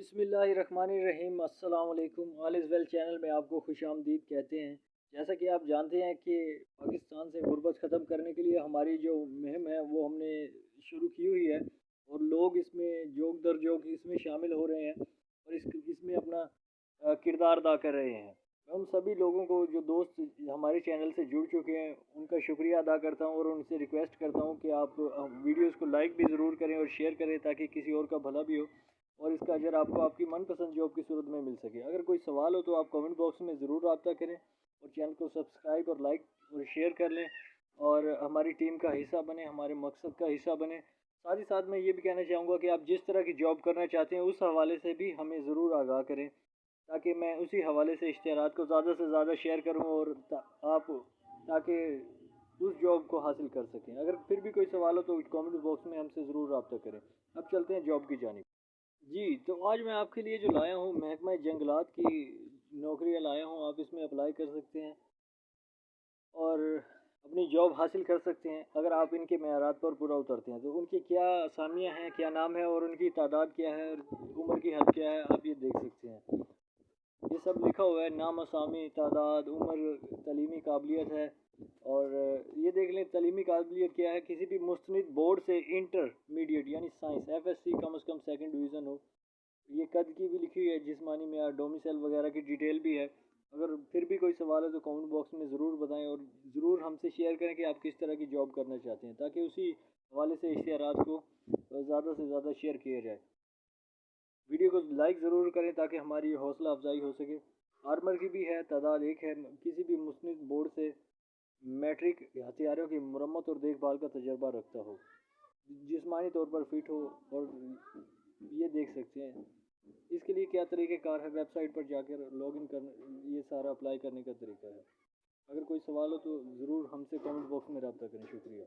बिस्मिल्लाहिर्रहमानिर्रहीम। अस्सलाम वालेकुम। ऑल इज़ वेल चैनल में आपको खुश आमदीद कहते हैं। जैसा कि आप जानते हैं कि पाकिस्तान से गुर्बत ख़त्म करने के लिए हमारी जो मुहिम है वो हमने शुरू की हुई है और लोग इसमें जोक दर जोक इसमें शामिल हो रहे हैं और इसमें अपना किरदार अदा कर रहे हैं। हम सभी लोगों को जो दोस्त हमारे चैनल से जुड़ चुके हैं उनका शुक्रिया अदा करता हूँ और उनसे रिक्वेस्ट करता हूँ कि आप वीडियोज़ को लाइक भी ज़रूर करें और शेयर करें ताकि किसी और का भला भी हो और इसका अजर आपको आपकी मनपसंद जॉब की सूरत में मिल सके। अगर कोई सवाल हो तो आप कमेंट बॉक्स में ज़रूर रब्ता करें और चैनल को सब्सक्राइब और लाइक और शेयर कर लें और हमारी टीम का हिस्सा बने, हमारे मकसद का हिस्सा बने। साथ ही साथ मैं ये भी कहना चाहूँगा कि आप जिस तरह की जॉब करना चाहते हैं उस हवाले से भी हमें ज़रूर आगाह करें ताकि मैं उसी हवाले से इश्तिहारात को ज़्यादा से ज़्यादा शेयर करूँ और आप ताकि उस जॉब को हासिल कर सकें। अगर फिर भी कोई सवाल हो तो कमेंट बॉक्स में हमसे ज़रूर रब्ता करें। अब चलते हैं जॉब की जानिब। जी, तो आज मैं आपके लिए जो लाया हूँ महकमा जंगलात की नौकरियाँ लाया हूँ। आप इसमें अप्लाई कर सकते हैं और अपनी जॉब हासिल कर सकते हैं अगर आप इनके मेयारात पर पूरा उतरते हैं। तो उनकी क्या असामियाँ हैं, क्या नाम है और उनकी तादाद क्या है और उम्र की हद क्या है, आप ये देख सकते हैं। ये सब लिखा हुआ है, नाम, असामी, तादाद, उम्र, तलीमी काबिलियत है और ये देख लें तलीमी काबिलियत क्या है। किसी भी मुस्तनिद बोर्ड से इंटरमीडिएट यानी साइंस एफएससी कम से कम सेकंड डिवीज़न हो। ये कद की भी लिखी हुई है, जिस्मानी मेयार, डोमिसाइल वगैरह की डिटेल भी है। अगर फिर भी कोई सवाल है तो कमेंट बॉक्स में ज़रूर बताएं और ज़रूर हमसे शेयर करें कि आप किस तरह की जॉब करना चाहते हैं ताकि उसी हवाले से इश्तिहारात को ज़्यादा से ज़्यादा शेयर किया जाए। वीडियो को लाइक ज़रूर करें ताकि हमारी हौसला अफजाई हो सके। आर्मर की भी है, तादाद एक है। किसी भी मुस्लिम बोर्ड से मैट्रिक हथियारों की मरम्मत और देखभाल का तजर्बा रखता हो, जिस्मानी तौर पर फिट हो और ये देख सकते हैं। इसके लिए क्या तरीक़ेकार है, वेबसाइट पर जाकर लॉगिन करना, ये सारा अप्लाई करने का तरीका है। अगर कोई सवाल हो तो ज़रूर हमसे कमेंट बॉक्स में रब्ता करें। शुक्रिया।